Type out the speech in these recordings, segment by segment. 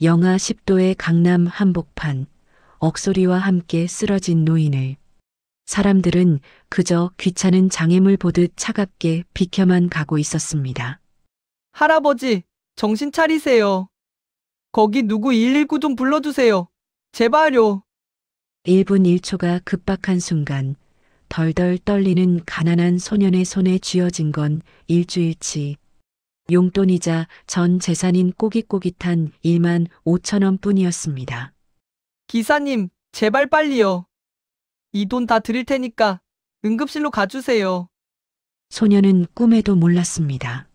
영하 10도의 강남 한복판, 억소리와 함께 쓰러진 노인을 사람들은 그저 귀찮은 장애물 보듯 차갑게 비켜만 가고 있었습니다. 할아버지, 정신 차리세요. 거기 누구 119 좀 불러주세요. 제발요. 1분 1초가 급박한 순간 덜덜 떨리는 가난한 소년의 손에 쥐어진 건 일주일치 용돈이자 전 재산인 꼬깃꼬깃한 1만 5천 원 뿐이었습니다. 기사님, 제발 빨리요. 이 돈 다 드릴 테니까 응급실로 가주세요. 소년은 꿈에도 몰랐습니다.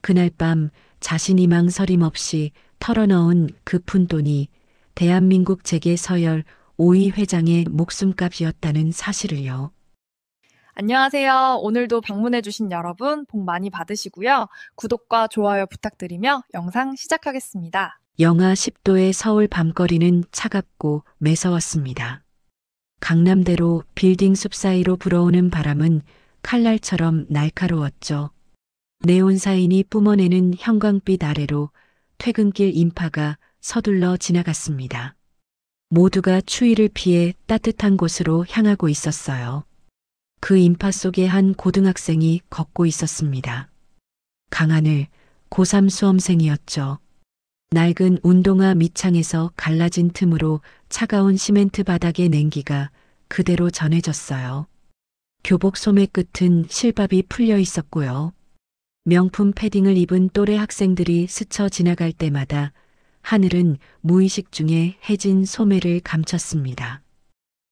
그날 밤 자신이 망설임 없이 털어넣은 그 푼돈이 대한민국 재계 서열 5위 회장의 목숨값이었다는 사실을요. 안녕하세요. 오늘도 방문해주신 여러분 복 많이 받으시고요. 구독과 좋아요 부탁드리며 영상 시작하겠습니다. 영하 10도의 서울 밤거리는 차갑고 매서웠습니다. 강남대로 빌딩 숲 사이로 불어오는 바람은 칼날처럼 날카로웠죠. 네온사인이 뿜어내는 형광빛 아래로 퇴근길 인파가 서둘러 지나갔습니다. 모두가 추위를 피해 따뜻한 곳으로 향하고 있었어요. 그 인파 속에 한 고등학생이 걷고 있었습니다. 강하늘, 고3 수험생이었죠. 낡은 운동화 밑창에서 갈라진 틈으로 차가운 시멘트 바닥의 냉기가 그대로 전해졌어요. 교복 소매 끝은 실밥이 풀려 있었고요. 명품 패딩을 입은 또래 학생들이 스쳐 지나갈 때마다 하늘은 무의식 중에 해진 소매를 감췄습니다.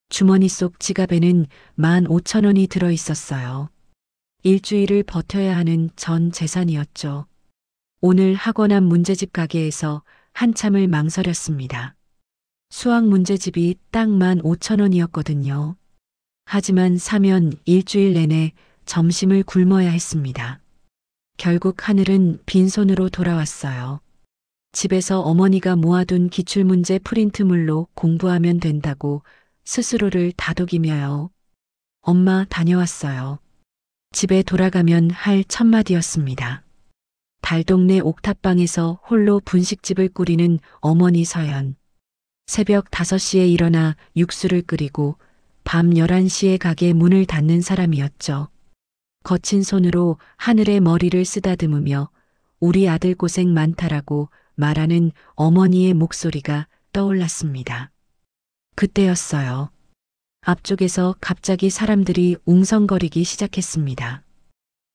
주머니 속 지갑에는 15,000원이 들어 있었어요. 일주일을 버텨야 하는 전 재산이었죠. 오늘 학원 앞 문제집 가게에서 한참을 망설였습니다. 수학 문제집이 딱 15,000원이었거든요. 하지만 사면 일주일 내내 점심을 굶어야 했습니다. 결국 하늘은 빈손으로 돌아왔어요. 집에서 어머니가 모아둔 기출문제 프린트물로 공부하면 된다고 스스로를 다독이며요. 엄마 다녀왔어요. 집에 돌아가면 할 첫마디였습니다. 달동네 옥탑방에서 홀로 분식집을 꾸리는 어머니 서연. 새벽 5시에 일어나 육수를 끓이고 밤 11시에 가게 문을 닫는 사람이었죠. 거친 손으로 하늘의 머리를 쓰다듬으며 우리 아들 고생 많다라고 말하는 어머니의 목소리가 떠올랐습니다. 그때였어요. 앞쪽에서 갑자기 사람들이 웅성거리기 시작했습니다.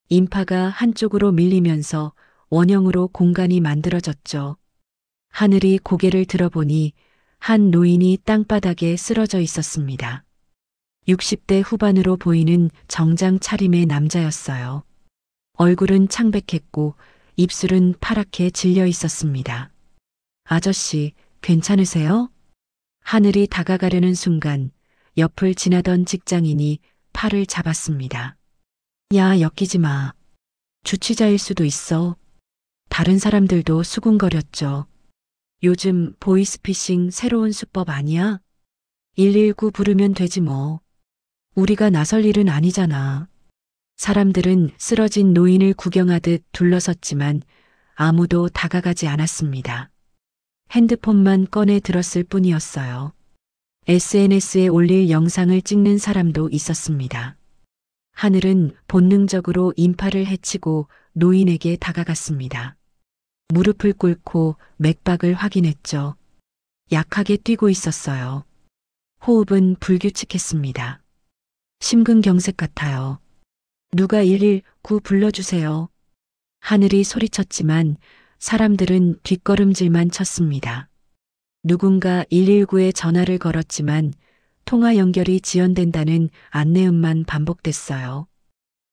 인파가 한쪽으로 밀리면서 원형으로 공간이 만들어졌죠. 하늘이 고개를 들어보니 한 노인이 땅바닥에 쓰러져 있었습니다. 60대 후반으로 보이는 정장 차림의 남자였어요. 얼굴은 창백했고 입술은 파랗게 질려 있었습니다. 아저씨, 괜찮으세요? 하늘이 다가가려는 순간 옆을 지나던 직장인이 팔을 잡았습니다. 야, 엮이지 마. 주치자일 수도 있어. 다른 사람들도 수군거렸죠. 요즘 보이스피싱 새로운 수법 아니야? 119 부르면 되지 뭐. 우리가 나설 일은 아니잖아. 사람들은 쓰러진 노인을 구경하듯 둘러섰지만 아무도 다가가지 않았습니다. 핸드폰만 꺼내 들었을 뿐이었어요. SNS에 올릴 영상을 찍는 사람도 있었습니다. 하늘은 본능적으로 인파를 해치고 노인에게 다가갔습니다. 무릎을 꿇고 맥박을 확인했죠. 약하게 뛰고 있었어요. 호흡은 불규칙했습니다. 심근경색 같아요. 누가 119 불러주세요. 하늘이 소리쳤지만 사람들은 뒷걸음질만 쳤습니다. 누군가 119에 전화를 걸었지만 통화 연결이 지연된다는 안내음만 반복됐어요.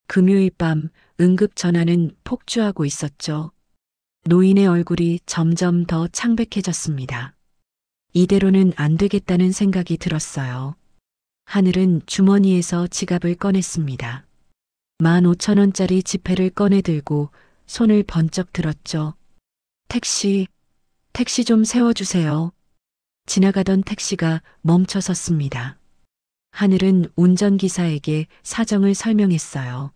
금요일 밤 응급 전화는 폭주하고 있었죠. 노인의 얼굴이 점점 더 창백해졌습니다. 이대로는 안 되겠다는 생각이 들었어요. 하늘은 주머니에서 지갑을 꺼냈습니다. 15,000원짜리 지폐를 꺼내 들고 손을 번쩍 들었죠. 택시 좀 세워주세요. 지나가던 택시가 멈춰 섰습니다. 하늘은 운전기사에게 사정을 설명했어요.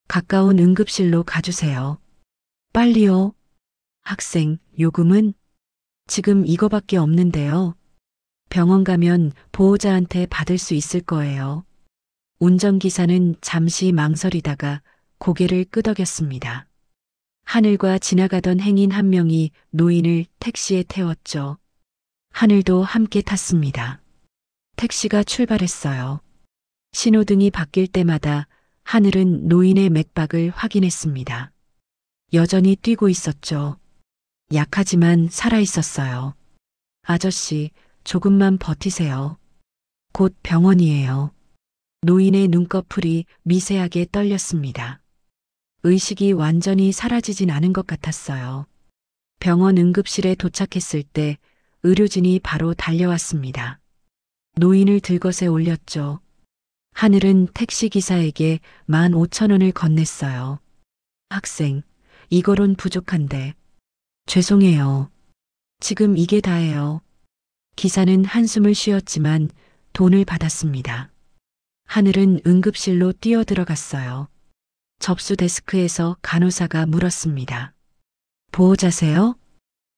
가까운 응급실로 가주세요. 빨리요. 학생, 요금은? 지금 이거밖에 없는데요. 병원 가면 보호자한테 받을 수 있을 거예요. 운전기사는 잠시 망설이다가 고개를 끄덕였습니다. 하늘과 지나가던 행인 한 명이 노인을 택시에 태웠죠. 하늘도 함께 탔습니다. 택시가 출발했어요. 신호등이 바뀔 때마다 하늘은 노인의 맥박을 확인했습니다. 여전히 뛰고 있었죠. 약하지만 살아 있었어요. 아저씨, 조금만 버티세요. 곧 병원이에요. 노인의 눈꺼풀이 미세하게 떨렸습니다. 의식이 완전히 사라지진 않은 것 같았어요. 병원 응급실에 도착했을 때 의료진이 바로 달려왔습니다. 노인을 들것에 올렸죠. 하늘은 택시기사에게 15,000원을 건넸어요. 학생, 이거론 부족한데. 죄송해요. 지금 이게 다예요. 기사는 한숨을 쉬었지만 돈을 받았습니다. 하늘은 응급실로 뛰어들어갔어요. 접수 데스크에서 간호사가 물었습니다. 보호자세요?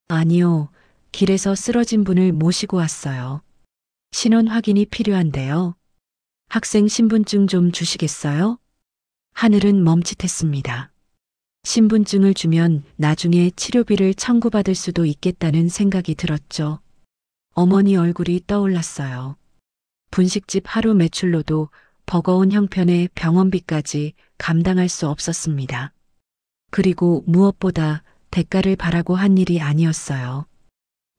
아니요. 길에서 쓰러진 분을 모시고 왔어요. 신원 확인이 필요한데요. 학생 신분증 좀 주시겠어요? 하늘은 멈칫했습니다. 신분증을 주면 나중에 치료비를 청구받을 수도 있겠다는 생각이 들었죠. 어머니 얼굴이 떠올랐어요. 분식집 하루 매출로도 버거운 형편의 병원비까지 감당할 수 없었습니다. 그리고 무엇보다 대가를 바라고 한 일이 아니었어요.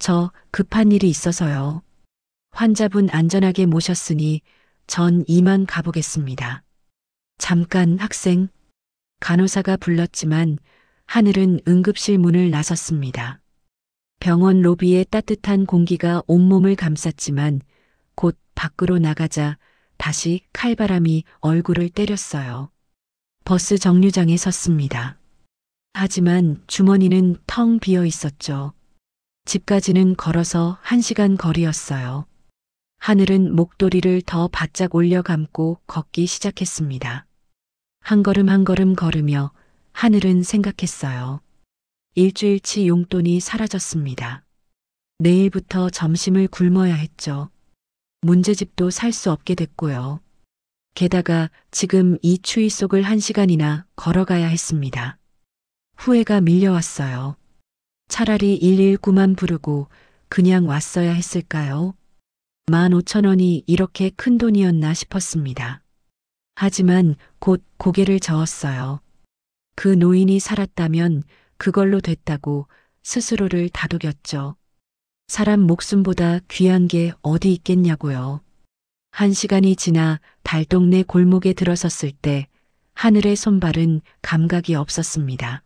저 급한 일이 있어서요. 환자분 안전하게 모셨으니 전 이만 가보겠습니다. 잠깐 학생. 간호사가 불렀지만 하늘은 응급실 문을 나섰습니다. 병원 로비에 따뜻한 공기가 온몸을 감쌌지만 곧 밖으로 나가자 다시 칼바람이 얼굴을 때렸어요. 버스 정류장에 섰습니다. 하지만 주머니는 텅 비어 있었죠. 집까지는 걸어서 1시간 거리였어요. 하늘은 목도리를 더 바짝 올려 감고 걷기 시작했습니다. 한 걸음 한 걸음 걸으며 하늘은 생각했어요. 일주일치 용돈이 사라졌습니다. 내일부터 점심을 굶어야 했죠. 문제집도 살 수 없게 됐고요. 게다가 지금 이 추위 속을 1시간이나 걸어가야 했습니다. 후회가 밀려왔어요. 차라리 119만 부르고 그냥 왔어야 했을까요? 15,000원이 이렇게 큰 돈이었나 싶었습니다. 하지만 곧 고개를 저었어요. 그 노인이 살았다면 그걸로 됐다고 스스로를 다독였죠. 사람 목숨보다 귀한 게 어디 있겠냐고요. 1시간이 지나 달동네 골목에 들어섰을 때 하늘의 손발은 감각이 없었습니다.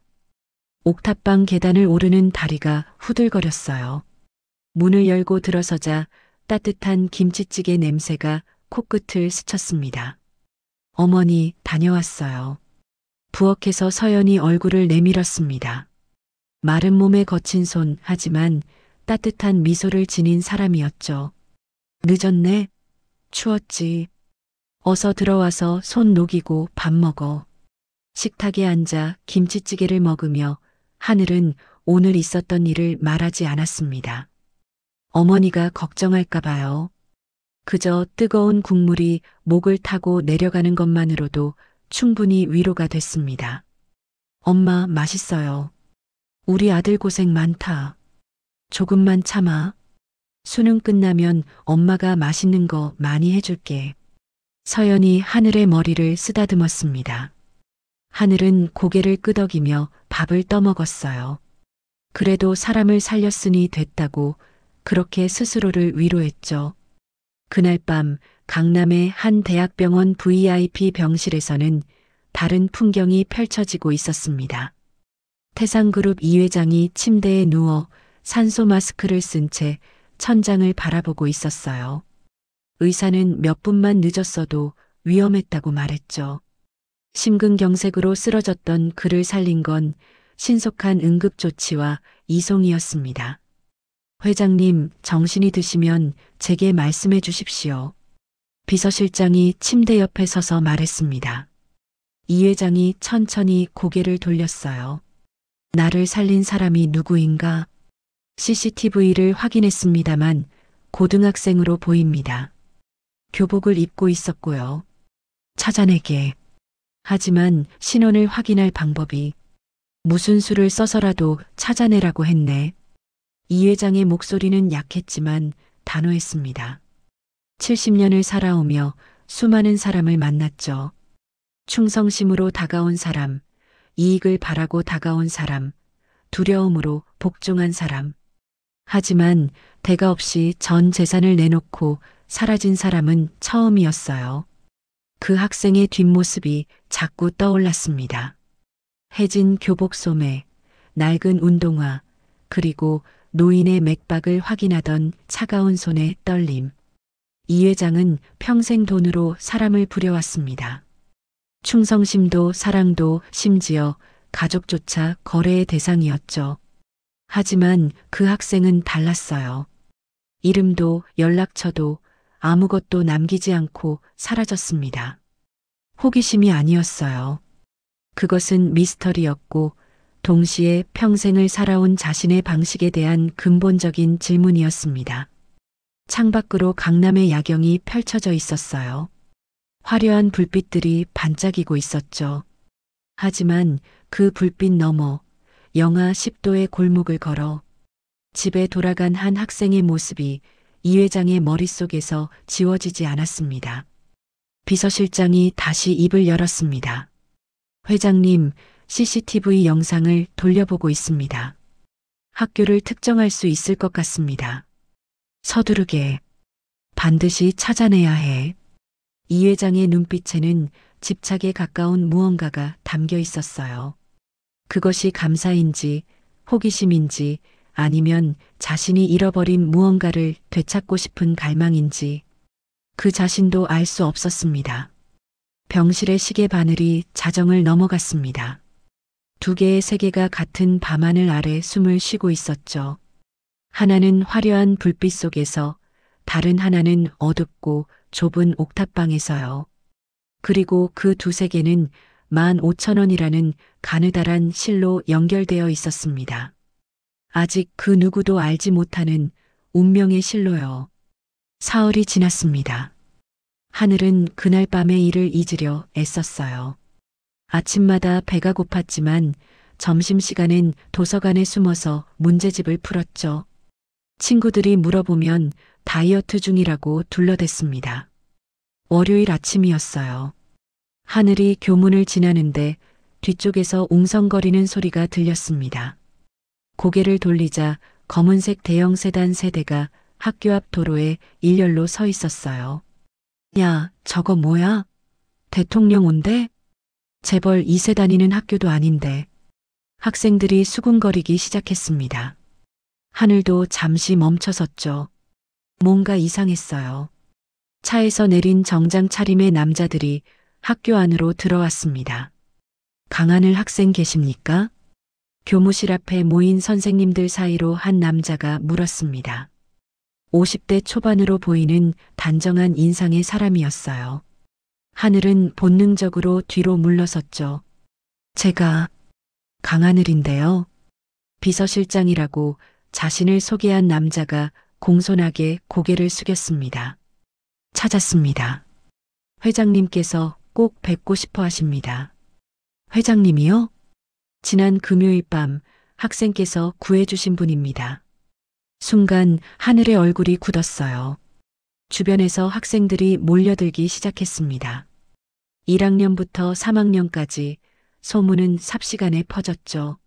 옥탑방 계단을 오르는 다리가 후들거렸어요. 문을 열고 들어서자 따뜻한 김치찌개 냄새가 코끝을 스쳤습니다. 어머니, 다녀왔어요. 부엌에서 서연이 얼굴을 내밀었습니다. 마른 몸에 거친 손, 하지만 따뜻한 미소를 지닌 사람이었죠. 늦었네? 추웠지. 어서 들어와서 손 녹이고 밥 먹어. 식탁에 앉아 김치찌개를 먹으며 하늘은 오늘 있었던 일을 말하지 않았습니다. 어머니가 걱정할까 봐요. 그저 뜨거운 국물이 목을 타고 내려가는 것만으로도 충분히 위로가 됐습니다. 엄마, 맛있어요. 우리 아들 고생 많다. 조금만 참아. 수능 끝나면 엄마가 맛있는 거 많이 해줄게. 서연이 하늘의 머리를 쓰다듬었습니다. 하늘은 고개를 끄덕이며 밥을 떠먹었어요. 그래도 사람을 살렸으니 됐다고 그렇게 스스로를 위로했죠. 그날 밤 강남의 한 대학병원 VIP 병실에서는 다른 풍경이 펼쳐지고 있었습니다. 태상그룹 이 회장이 침대에 누워 산소 마스크를 쓴 채 천장을 바라보고 있었어요. 의사는 몇 분만 늦었어도 위험했다고 말했죠. 심근경색으로 쓰러졌던 그를 살린 건 신속한 응급조치와 이송이었습니다. 회장님, 정신이 드시면 제게 말씀해 주십시오. 비서실장이 침대 옆에 서서 말했습니다. 이 회장이 천천히 고개를 돌렸어요. 나를 살린 사람이 누구인가? CCTV를 확인했습니다만 고등학생으로 보입니다. 교복을 입고 있었고요. 찾아내게. 하지만 신원을 확인할 방법이 무슨 수를 써서라도 찾아내라고 했네. 이 회장의 목소리는 약했지만 단호했습니다. 70년을 살아오며 수많은 사람을 만났죠. 충성심으로 다가온 사람, 이익을 바라고 다가온 사람, 두려움으로 복종한 사람. 하지만 대가 없이 전 재산을 내놓고 사라진 사람은 처음이었어요. 그 학생의 뒷모습이 자꾸 떠올랐습니다. 해진 교복 소매, 낡은 운동화, 그리고 노인의 맥박을 확인하던 차가운 손의 떨림. 이 회장은 평생 돈으로 사람을 부려왔습니다. 충성심도 사랑도 심지어 가족조차 거래의 대상이었죠. 하지만 그 학생은 달랐어요. 이름도 연락처도 아무것도 남기지 않고 사라졌습니다. 호기심이 아니었어요. 그것은 미스터리였고 동시에 평생을 살아온 자신의 방식에 대한 근본적인 질문이었습니다. 창밖으로 강남의 야경이 펼쳐져 있었어요. 화려한 불빛들이 반짝이고 있었죠. 하지만 그 불빛 너머 영하 10도의 골목을 걸어 집에 돌아간 한 학생의 모습이 이 회장의 머릿속에서 지워지지 않았습니다. 비서실장이 다시 입을 열었습니다. 회장님, CCTV 영상을 돌려보고 있습니다. 학교를 특정할 수 있을 것 같습니다. 서두르게. 반드시 찾아내야 해. 이 회장의 눈빛에는 집착에 가까운 무언가가 담겨 있었어요. 그것이 감사인지 호기심인지 아니면 자신이 잃어버린 무언가를 되찾고 싶은 갈망인지 그 자신도 알 수 없었습니다. 병실의 시계 바늘이 자정을 넘어갔습니다. 두 개의 세계가 같은 밤하늘 아래 숨을 쉬고 있었죠. 하나는 화려한 불빛 속에서 다른 하나는 어둡고 좁은 옥탑방에서요. 그리고 그 두 세계는 15,000원이라는 가느다란 실로 연결되어 있었습니다. 아직 그 누구도 알지 못하는 운명의 실로요. 사흘이 지났습니다. 하늘은 그날 밤의 일을 잊으려 애썼어요. 아침마다 배가 고팠지만 점심시간엔 도서관에 숨어서 문제집을 풀었죠. 친구들이 물어보면 다이어트 중이라고 둘러댔습니다. 월요일 아침이었어요. 하늘이 교문을 지나는데 뒤쪽에서 웅성거리는 소리가 들렸습니다. 고개를 돌리자 검은색 대형 세단 세대가 학교 앞 도로에 일렬로 서 있었어요. 야, 저거 뭐야? 대통령 온대? 재벌 2세 다니는 학교도 아닌데. 학생들이 수군거리기 시작했습니다. 하늘도 잠시 멈춰섰죠. 뭔가 이상했어요. 차에서 내린 정장 차림의 남자들이 학교 안으로 들어왔습니다. 강하늘 학생 계십니까? 교무실 앞에 모인 선생님들 사이로 한 남자가 물었습니다. 50대 초반으로 보이는 단정한 인상의 사람이었어요. 하늘은 본능적으로 뒤로 물러섰죠. 제가 강하늘인데요. 비서실장이라고 자신을 소개한 남자가 공손하게 고개를 숙였습니다. 찾았습니다. 회장님께서 꼭 뵙고 싶어 하십니다. 회장님이요? 지난 금요일 밤 학생께서 구해주신 분입니다. 순간 하늘의 얼굴이 굳었어요. 주변에서 학생들이 몰려들기 시작했습니다. 1학년부터 3학년까지 소문은 삽시간에 퍼졌죠.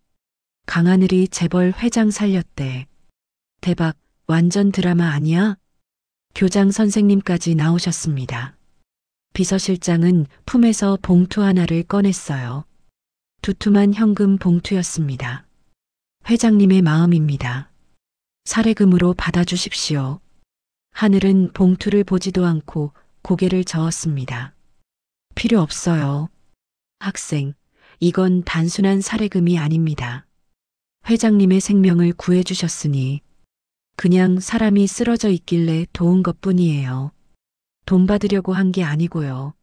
강하늘이 재벌 회장 살렸대. 대박, 완전 드라마 아니야? 교장 선생님까지 나오셨습니다. 비서실장은 품에서 봉투 하나를 꺼냈어요. 두툼한 현금 봉투였습니다. 회장님의 마음입니다. 사례금으로 받아주십시오. 하늘은 봉투를 보지도 않고 고개를 저었습니다. 필요 없어요. 학생, 이건 단순한 사례금이 아닙니다. 회장님의 생명을 구해주셨으니 그냥 사람이 쓰러져 있길래 도운 것뿐이에요. 돈 받으려고 한 게 아니고요.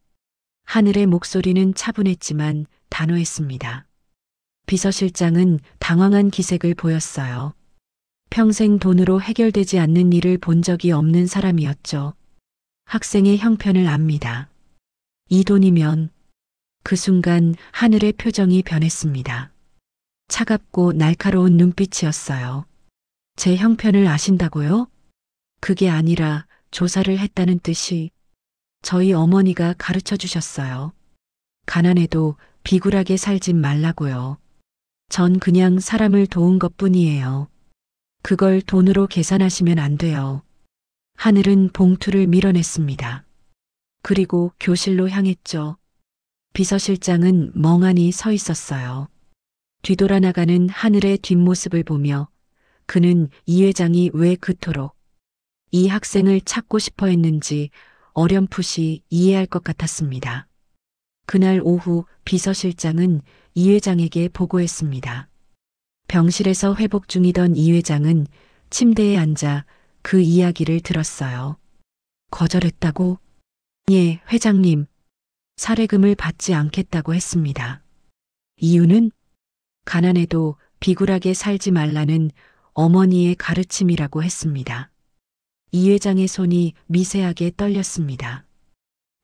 하늘의 목소리는 차분했지만 단호했습니다. 비서실장은 당황한 기색을 보였어요. 평생 돈으로 해결되지 않는 일을 본 적이 없는 사람이었죠. 학생의 형편을 압니다. 이 돈이면 그 순간 하늘의 표정이 변했습니다. 차갑고 날카로운 눈빛이었어요. 제 형편을 아신다고요? 그게 아니라 조사를 했다는 뜻이 저희 어머니가 가르쳐 주셨어요. 가난해도 비굴하게 살지 말라고요. 전 그냥 사람을 도운 것뿐이에요. 그걸 돈으로 계산하시면 안 돼요. 하늘은 봉투를 밀어냈습니다. 그리고 교실로 향했죠. 비서실장은 멍하니 서 있었어요. 뒤돌아 나가는 하늘의 뒷모습을 보며 그는 이 회장이 왜 그토록 이 학생을 찾고 싶어 했는지 어렴풋이 이해할 것 같았습니다. 그날 오후 비서실장은 이 회장에게 보고했습니다. 병실에서 회복 중이던 이 회장은 침대에 앉아 그 이야기를 들었어요. 거절했다고? 예, 회장님. 사례금을 받지 않겠다고 했습니다. 이유는 가난해도 비굴하게 살지 말라는 어머니의 가르침이라고 했습니다. 이 회장의 손이 미세하게 떨렸습니다.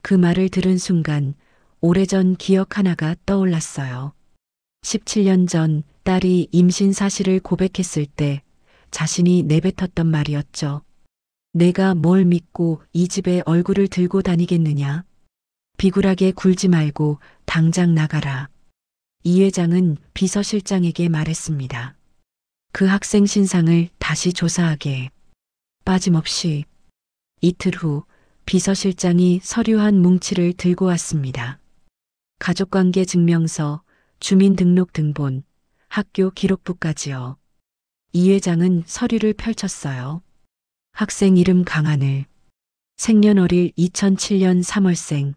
그 말을 들은 순간 오래전 기억 하나가 떠올랐어요. 17년 전 딸이 임신 사실을 고백했을 때 자신이 내뱉었던 말이었죠. 내가 뭘 믿고 이 집에 얼굴을 들고 다니겠느냐. 비굴하게 굴지 말고 당장 나가라. 이 회장은 비서실장에게 말했습니다. 그 학생 신상을 다시 조사하게. 빠짐없이. 이틀 후 비서실장이 서류 한 뭉치를 들고 왔습니다. 가족관계 증명서, 주민등록 등본, 학교 기록부까지요. 이 회장은 서류를 펼쳤어요. 학생 이름 강하늘. 생년월일 2007년 3월생.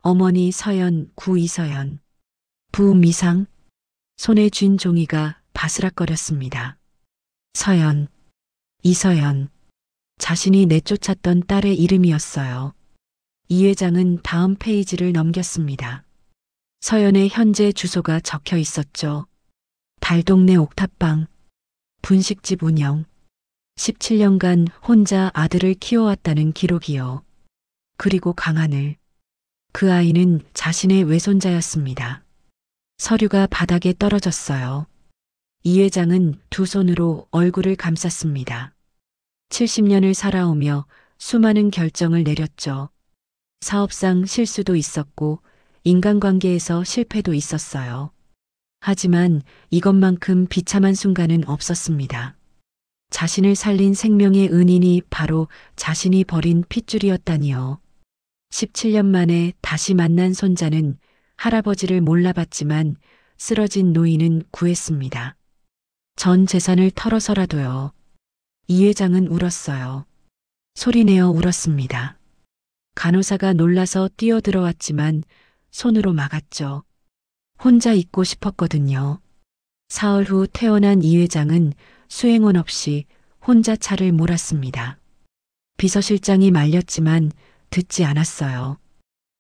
어머니 서연, 구 이서연. 부 미상. 손에 쥔 종이가 바스락거렸습니다. 서연, 이서연. 자신이 내쫓았던 딸의 이름이었어요. 이 회장은 다음 페이지를 넘겼습니다. 서연의 현재 주소가 적혀 있었죠. 달동네 옥탑방. 분식집 운영. 17년간 혼자 아들을 키워왔다는 기록이요. 그리고 강하늘. 그 아이는 자신의 외손자였습니다. 서류가 바닥에 떨어졌어요. 이 회장은 두 손으로 얼굴을 감쌌습니다. 70년을 살아오며 수많은 결정을 내렸죠. 사업상 실수도 있었고 인간관계에서 실패도 있었어요. 하지만 이것만큼 비참한 순간은 없었습니다. 자신을 살린 생명의 은인이 바로 자신이 버린 핏줄이었다니요. 17년 만에 다시 만난 손자는 할아버지를 몰라봤지만 쓰러진 노인은 구했습니다. 전 재산을 털어서라도요. 이 회장은 울었어요. 소리내어 울었습니다. 간호사가 놀라서 뛰어들어왔지만 손으로 막았죠. 혼자 있고 싶었거든요. 사흘 후 퇴원한 이 회장은 수행원 없이 혼자 차를 몰았습니다. 비서실장이 말렸지만 듣지 않았어요.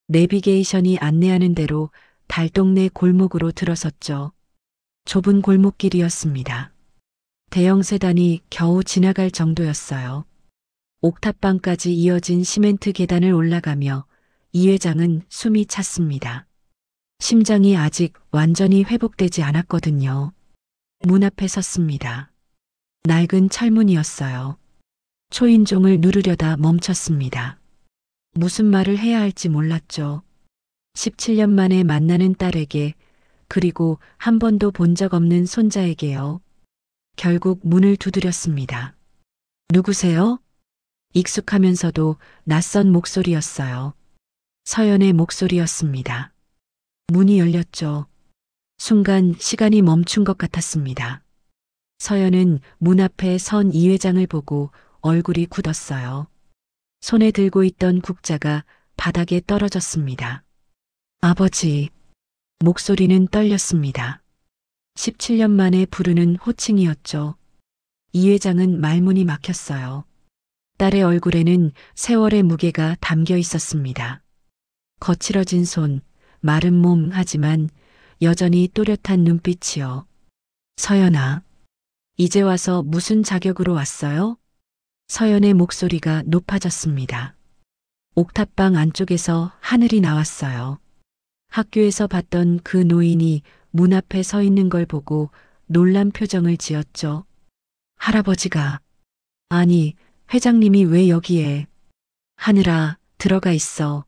내비게이션이 안내하는 대로 달동네 골목으로 들어섰죠. 좁은 골목길이었습니다. 대형 세단이 겨우 지나갈 정도였어요. 옥탑방까지 이어진 시멘트 계단을 올라가며 이 회장은 숨이 찼습니다. 심장이 아직 완전히 회복되지 않았거든요. 문 앞에 섰습니다. 낡은 철문이었어요. 초인종을 누르려다 멈췄습니다. 무슨 말을 해야 할지 몰랐죠. 17년 만에 만나는 딸에게, 그리고 한 번도 본 적 없는 손자에게요. 결국 문을 두드렸습니다. 누구세요? 익숙하면서도 낯선 목소리였어요. 서연의 목소리였습니다. 문이 열렸죠. 순간 시간이 멈춘 것 같았습니다. 서연은 문 앞에 선 이 회장을 보고 얼굴이 굳었어요. 손에 들고 있던 국자가 바닥에 떨어졌습니다. 아버지. 목소리는 떨렸습니다. 17년 만에 부르는 호칭이었죠. 이 회장은 말문이 막혔어요. 딸의 얼굴에는 세월의 무게가 담겨 있었습니다. 거칠어진 손, 마른 몸 하지만 여전히 또렷한 눈빛이요. 서연아. 이제 와서 무슨 자격으로 왔어요? 서연의 목소리가 높아졌습니다. 옥탑방 안쪽에서 하늘이 나왔어요. 학교에서 봤던 그 노인이 문 앞에 서 있는 걸 보고 놀란 표정을 지었죠. 할아버지가, 아니, 회장님이 왜 여기에? 하늘아, 들어가 있어.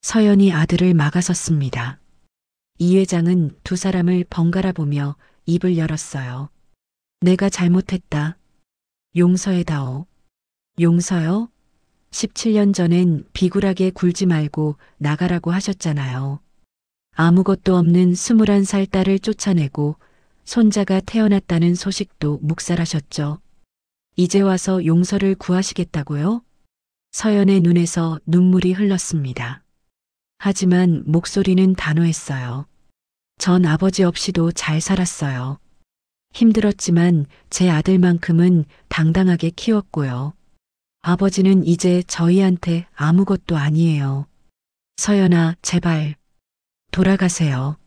서연이 아들을 막아섰습니다. 이 회장은 두 사람을 번갈아 보며 입을 열었어요. 내가 잘못했다. 용서해다오. 용서요? 17년 전엔 비굴하게 굴지 말고 나가라고 하셨잖아요. 아무것도 없는 21살 딸을 쫓아내고 손자가 태어났다는 소식도 묵살하셨죠. 이제 와서 용서를 구하시겠다고요? 서연의 눈에서 눈물이 흘렀습니다. 하지만 목소리는 단호했어요. 전 아버지 없이도 잘 살았어요. 힘들었지만 제 아들만큼은 당당하게 키웠고요. 아버지는 이제 저희한테 아무것도 아니에요. 서연아, 제발 돌아가세요.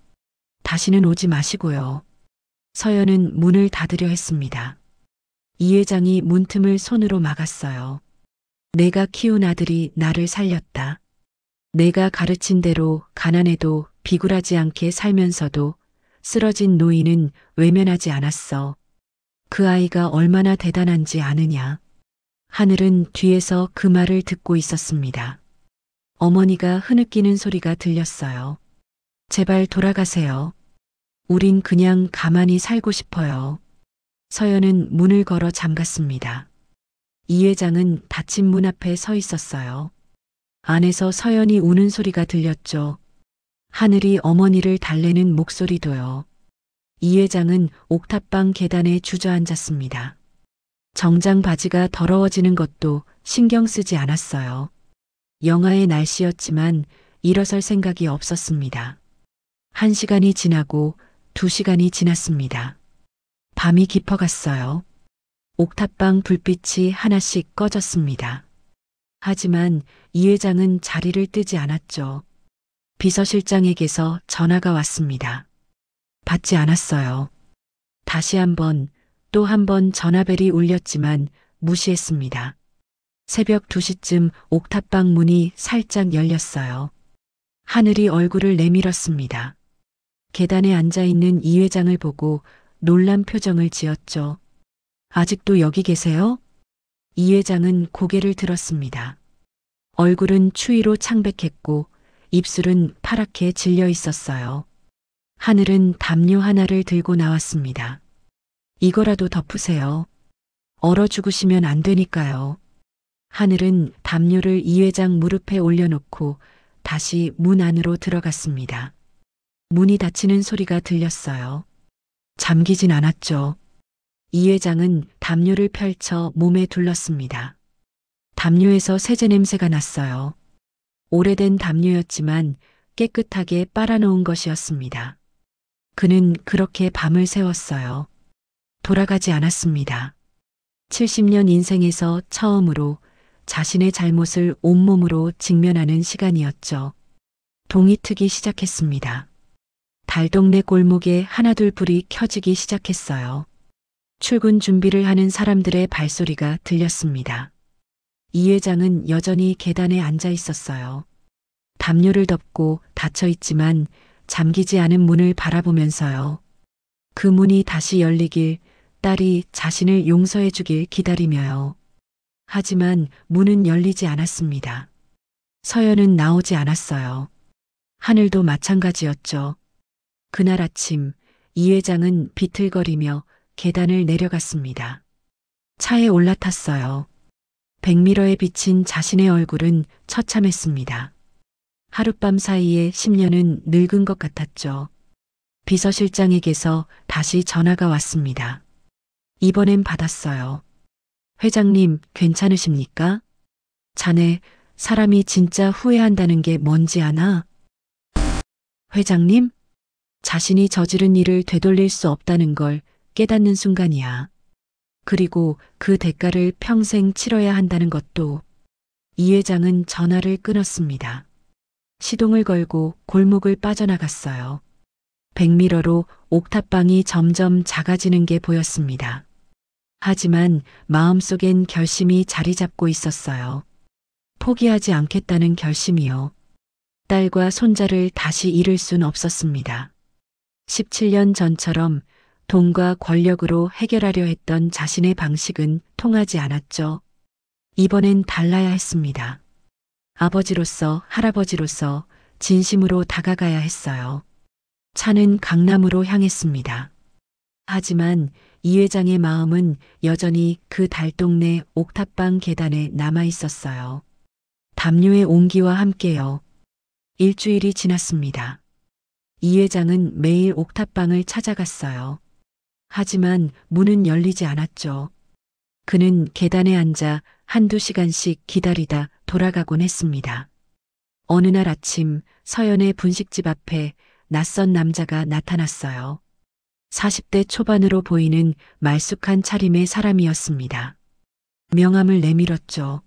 다시는 오지 마시고요. 서연은 문을 닫으려 했습니다. 이 회장이 문틈을 손으로 막았어요. 내가 키운 아들이 나를 살렸다. 내가 가르친 대로 가난해도 비굴하지 않게 살면서도 쓰러진 노인은 외면하지 않았어. 그 아이가 얼마나 대단한지 아느냐. 하늘은 뒤에서 그 말을 듣고 있었습니다. 어머니가 흐느끼는 소리가 들렸어요. 제발 돌아가세요. 우린 그냥 가만히 살고 싶어요. 서연은 문을 걸어 잠갔습니다. 이 회장은 닫힌 문 앞에 서 있었어요. 안에서 서연이 우는 소리가 들렸죠. 하늘이 어머니를 달래는 목소리도요. 이 회장은 옥탑방 계단에 주저앉았습니다. 정장 바지가 더러워지는 것도 신경 쓰지 않았어요. 영하의 날씨였지만 일어설 생각이 없었습니다. 1시간이 지나고 2시간이 지났습니다. 밤이 깊어갔어요. 옥탑방 불빛이 하나씩 꺼졌습니다. 하지만 이 회장은 자리를 뜨지 않았죠. 비서실장에게서 전화가 왔습니다. 받지 않았어요. 다시 한번, 또 한 번 전화벨이 울렸지만 무시했습니다. 새벽 2시쯤 옥탑방 문이 살짝 열렸어요. 하늘이 얼굴을 내밀었습니다. 계단에 앉아있는 이 회장을 보고 놀란 표정을 지었죠. 아직도 여기 계세요? 이 회장은 고개를 들었습니다. 얼굴은 추위로 창백했고 입술은 파랗게 질려 있었어요. 하늘은 담요 하나를 들고 나왔습니다. 이거라도 덮으세요. 얼어 죽으시면 안 되니까요. 하늘은 담요를 이 회장 무릎에 올려놓고 다시 문 안으로 들어갔습니다. 문이 닫히는 소리가 들렸어요. 잠기진 않았죠. 이 회장은 담요를 펼쳐 몸에 둘렀습니다. 담요에서 세제 냄새가 났어요. 오래된 담요였지만 깨끗하게 빨아놓은 것이었습니다. 그는 그렇게 밤을 새웠어요. 돌아가지 않았습니다. 70년 인생에서 처음으로 자신의 잘못을 온몸으로 직면하는 시간이었죠. 동이 트기 시작했습니다. 달동네 골목에 하나둘 불이 켜지기 시작했어요. 출근 준비를 하는 사람들의 발소리가 들렸습니다. 이 회장은 여전히 계단에 앉아 있었어요. 담요를 덮고 닫혀 있지만 잠기지 않은 문을 바라보면서요. 그 문이 다시 열리길, 딸이 자신을 용서해 주길 기다리며요. 하지만 문은 열리지 않았습니다. 서연은 나오지 않았어요. 하늘도 마찬가지였죠. 그날 아침 이 회장은 비틀거리며 계단을 내려갔습니다. 차에 올라탔어요. 백미러에 비친 자신의 얼굴은 처참했습니다. 하룻밤 사이에 10년은 늙은 것 같았죠. 비서실장에게서 다시 전화가 왔습니다. 이번엔 받았어요. 회장님, 괜찮으십니까? 자네, 사람이 진짜 후회한다는 게 뭔지 아나? 회장님? 자신이 저지른 일을 되돌릴 수 없다는 걸 깨닫는 순간이야. 그리고 그 대가를 평생 치러야 한다는 것도. 이 회장은 전화를 끊었습니다. 시동을 걸고 골목을 빠져나갔어요. 백미러로 옥탑방이 점점 작아지는 게 보였습니다. 하지만 마음속엔 결심이 자리 잡고 있었어요. 포기하지 않겠다는 결심이요. 딸과 손자를 다시 잃을 순 없었습니다. 17년 전처럼 돈과 권력으로 해결하려 했던 자신의 방식은 통하지 않았죠. 이번엔 달라야 했습니다. 아버지로서, 할아버지로서 진심으로 다가가야 했어요. 차는 강남으로 향했습니다. 하지만 이 회장의 마음은 여전히 그 달동네 옥탑방 계단에 남아 있었어요. 담요의 온기와 함께요. 일주일이 지났습니다. 이 회장은 매일 옥탑방을 찾아갔어요. 하지만 문은 열리지 않았죠. 그는 계단에 앉아 한두 시간씩 기다리다 돌아가곤 했습니다. 어느 날 아침 서연의 분식집 앞에 낯선 남자가 나타났어요. 40대 초반으로 보이는 말쑥한 차림의 사람이었습니다. 명함을 내밀었죠.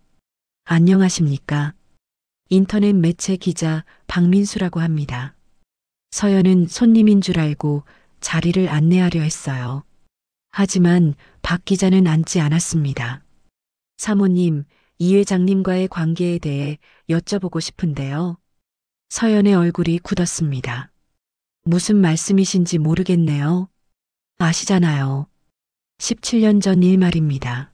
안녕하십니까? 인터넷 매체 기자 박민수라고 합니다. 서연은 손님인 줄 알고 자리를 안내하려 했어요. 하지만 박 기자는 앉지 않았습니다. 사모님, 이 회장님과의 관계에 대해 여쭤보고 싶은데요. 서연의 얼굴이 굳었습니다. 무슨 말씀이신지 모르겠네요. 아시잖아요. 17년 전 일 말입니다.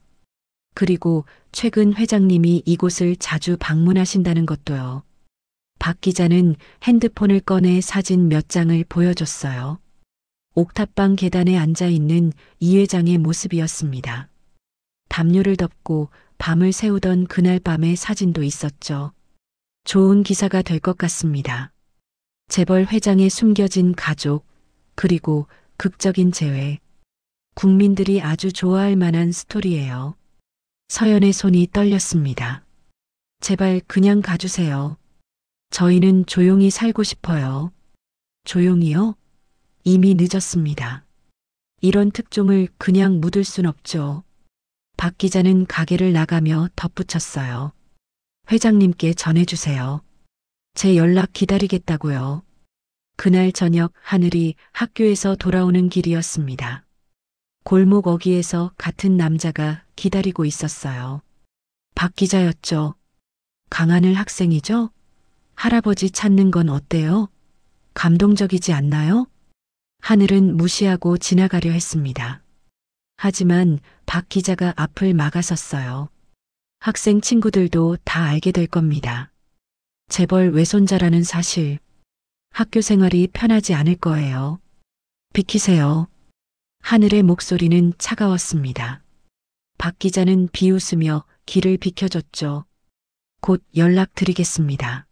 그리고 최근 회장님이 이곳을 자주 방문하신다는 것도요. 박 기자는 핸드폰을 꺼내 사진 몇 장을 보여줬어요. 옥탑방 계단에 앉아 있는 이 회장의 모습이었습니다. 담요를 덮고 밤을 새우던 그날 밤의 사진도 있었죠. 좋은 기사가 될 것 같습니다. 재벌 회장의 숨겨진 가족, 그리고 극적인 재회. 국민들이 아주 좋아할 만한 스토리예요. 서연의 손이 떨렸습니다. 제발 그냥 가주세요. 저희는 조용히 살고 싶어요. 조용히요? 이미 늦었습니다. 이런 특종을 그냥 묻을 순 없죠. 박 기자는 가게를 나가며 덧붙였어요. 회장님께 전해주세요. 제 연락 기다리겠다고요. 그날 저녁 하늘이 학교에서 돌아오는 길이었습니다. 골목 어귀에서 같은 남자가 기다리고 있었어요. 박 기자였죠. 강하늘 학생이죠? 할아버지 찾는 건 어때요? 감동적이지 않나요? 하늘은 무시하고 지나가려 했습니다. 하지만 박 기자가 앞을 막아섰어요. 학생 친구들도 다 알게 될 겁니다. 재벌 외손자라는 사실. 학교 생활이 편하지 않을 거예요. 비키세요. 하늘의 목소리는 차가웠습니다. 박 기자는 비웃으며 길을 비켜줬죠. 곧 연락드리겠습니다.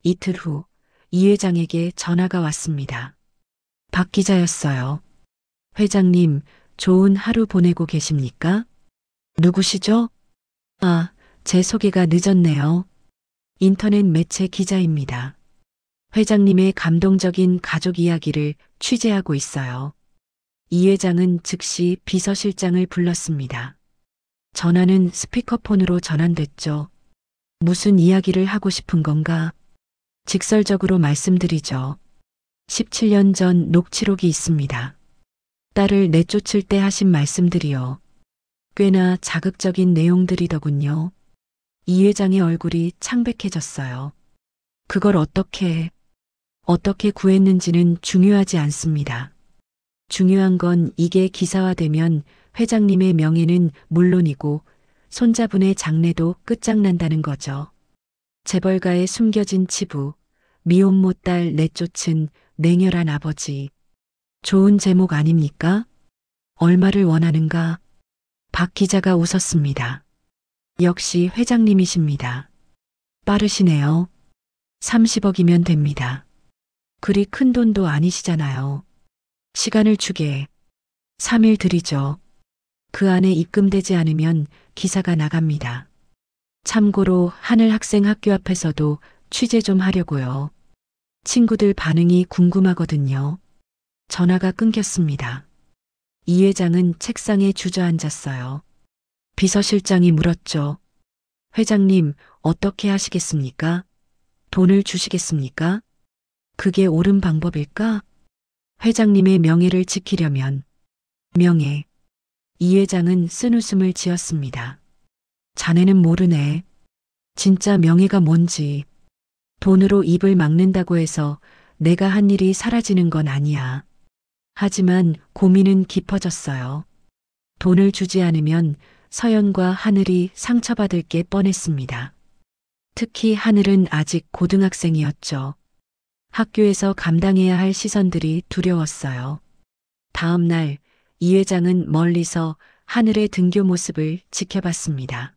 이틀 후 이 회장에게 전화가 왔습니다. 박 기자였어요. 회장님, 좋은 하루 보내고 계십니까? 누구시죠? 아, 제 소개가 늦었네요. 인터넷 매체 기자입니다. 회장님의 감동적인 가족 이야기를 취재하고 있어요. 이 회장은 즉시 비서실장을 불렀습니다. 전화는 스피커폰으로 전환됐죠. 무슨 이야기를 하고 싶은 건가? 직설적으로 말씀드리죠. 17년 전 녹취록이 있습니다. 딸을 내쫓을 때 하신 말씀들이요. 꽤나 자극적인 내용들이더군요. 이 회장의 얼굴이 창백해졌어요. 그걸 어떻게 구했는지는 중요하지 않습니다. 중요한 건 이게 기사화되면 회장님의 명예는 물론이고 손자분의 장래도 끝장난다는 거죠. 재벌가의 숨겨진 치부, 미혼모 딸 내쫓은 냉혈한 아버지. 좋은 제목 아닙니까? 얼마를 원하는가? 박 기자가 웃었습니다. 역시 회장님이십니다. 빠르시네요. 30억이면 됩니다. 그리 큰 돈도 아니시잖아요. 시간을 주게. 3일 드리죠. 그 안에 입금되지 않으면 기사가 나갑니다. 참고로 하늘 학생 학교 앞에서도 취재 좀 하려고요. 친구들 반응이 궁금하거든요. 전화가 끊겼습니다. 이 회장은 책상에 주저앉았어요. 비서실장이 물었죠. 회장님, 어떻게 하시겠습니까? 돈을 주시겠습니까? 그게 옳은 방법일까? 회장님의 명예를 지키려면 명예. 이 회장은 쓴웃음을 지었습니다. 자네는 모르네. 진짜 명예가 뭔지. 돈으로 입을 막는다고 해서 내가 한 일이 사라지는 건 아니야. 하지만 고민은 깊어졌어요. 돈을 주지 않으면 서연과 하늘이 상처받을 게 뻔했습니다. 특히 하늘은 아직 고등학생이었죠. 학교에서 감당해야 할 시선들이 두려웠어요. 다음 날 이 회장은 멀리서 하늘의 등교 모습을 지켜봤습니다.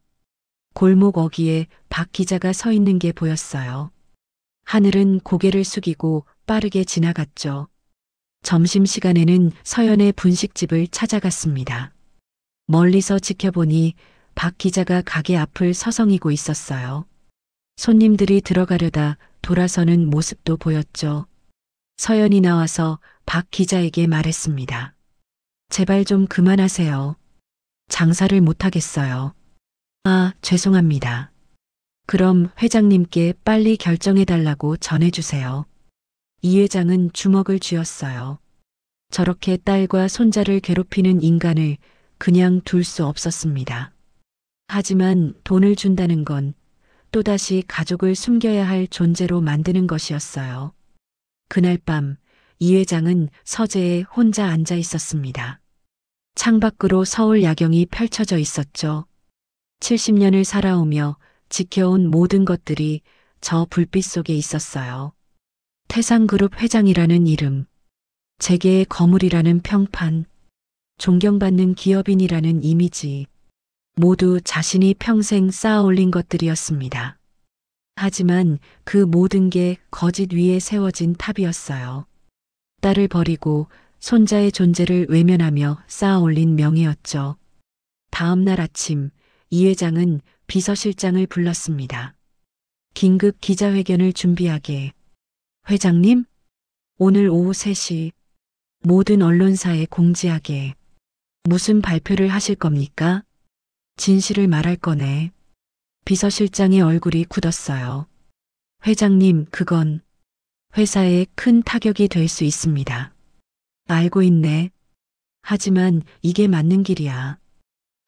골목 어귀에 박 기자가 서 있는 게 보였어요. 하늘은 고개를 숙이고 빠르게 지나갔죠. 점심시간에는 서연의 분식집을 찾아갔습니다. 멀리서 지켜보니 박 기자가 가게 앞을 서성이고 있었어요. 손님들이 들어가려다 돌아서는 모습도 보였죠. 서연이 나와서 박 기자에게 말했습니다. 제발 좀 그만하세요. 장사를 못하겠어요. 아, 죄송합니다. 그럼 회장님께 빨리 결정해달라고 전해주세요. 이 회장은 주먹을 쥐었어요. 저렇게 딸과 손자를 괴롭히는 인간을 그냥 둘 수 없었습니다. 하지만 돈을 준다는 건 또다시 가족을 숨겨야 할 존재로 만드는 것이었어요. 그날 밤 이 회장은 서재에 혼자 앉아 있었습니다. 창밖으로 서울 야경이 펼쳐져 있었죠. 70년을 살아오며 지켜온 모든 것들이 저 불빛 속에 있었어요. 태상그룹 회장이라는 이름, 재계의 거물이라는 평판, 존경받는 기업인이라는 이미지, 모두 자신이 평생 쌓아 올린 것들이었습니다. 하지만 그 모든 게 거짓 위에 세워진 탑이었어요. 딸을 버리고 손자의 존재를 외면하며 쌓아 올린 명예였죠. 다음 날 아침, 이 회장은 비서실장을 불렀습니다. 긴급 기자회견을 준비하게. 회장님, 오늘 오후 3시 모든 언론사에 공지하게. 무슨 발표를 하실 겁니까? 진실을 말할 거네. 비서실장의 얼굴이 굳었어요. 회장님, 그건 회사에 큰 타격이 될 수 있습니다. 알고 있네. 하지만 이게 맞는 길이야.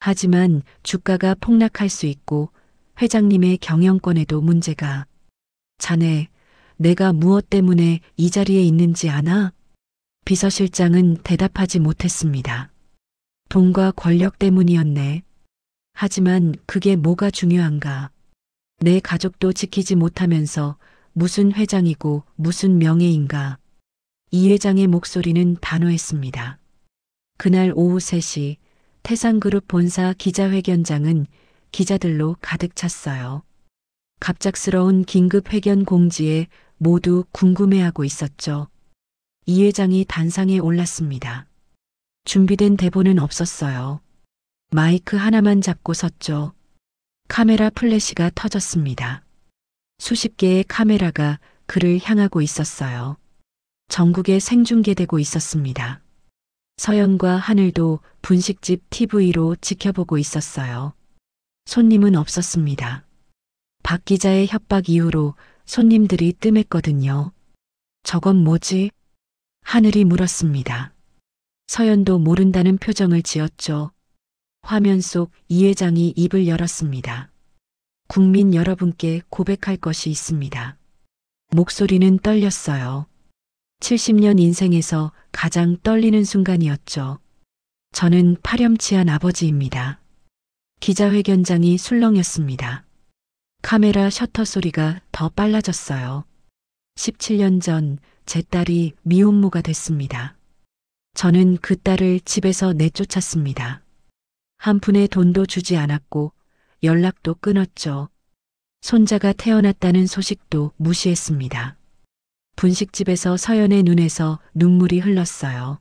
하지만 주가가 폭락할 수 있고 회장님의 경영권에도 문제가. 자네, 내가 무엇 때문에 이 자리에 있는지 아나? 비서실장은 대답하지 못했습니다. 돈과 권력 때문이었네. 하지만 그게 뭐가 중요한가? 내 가족도 지키지 못하면서 무슨 회장이고 무슨 명예인가? 이 회장의 목소리는 단호했습니다. 그날 오후 3시 태상그룹 본사 기자회견장은 기자들로 가득 찼어요. 갑작스러운 긴급 회견 공지에 모두 궁금해하고 있었죠. 이 회장이 단상에 올랐습니다. 준비된 대본은 없었어요. 마이크 하나만 잡고 섰죠. 카메라 플래시가 터졌습니다. 수십 개의 카메라가 그를 향하고 있었어요. 전국에 생중계되고 있었습니다. 서연과 하늘도 분식집 TV로 지켜보고 있었어요. 손님은 없었습니다. 박 기자의 협박 이후로 손님들이 뜸했거든요. 저건 뭐지? 하늘이 물었습니다. 서연도 모른다는 표정을 지었죠. 화면 속 이 회장이 입을 열었습니다. 국민 여러분께 고백할 것이 있습니다. 목소리는 떨렸어요. 70년 인생에서 가장 떨리는 순간이었죠. 저는 파렴치한 아버지입니다. 기자회견장이 술렁였습니다. 카메라 셔터 소리가 더 빨라졌어요. 17년 전 제 딸이 미혼모가 됐습니다. 저는 그 딸을 집에서 내쫓았습니다. 한 푼의 돈도 주지 않았고 연락도 끊었죠. 손자가 태어났다는 소식도 무시했습니다. 분식집에서 서연의 눈에서 눈물이 흘렀어요.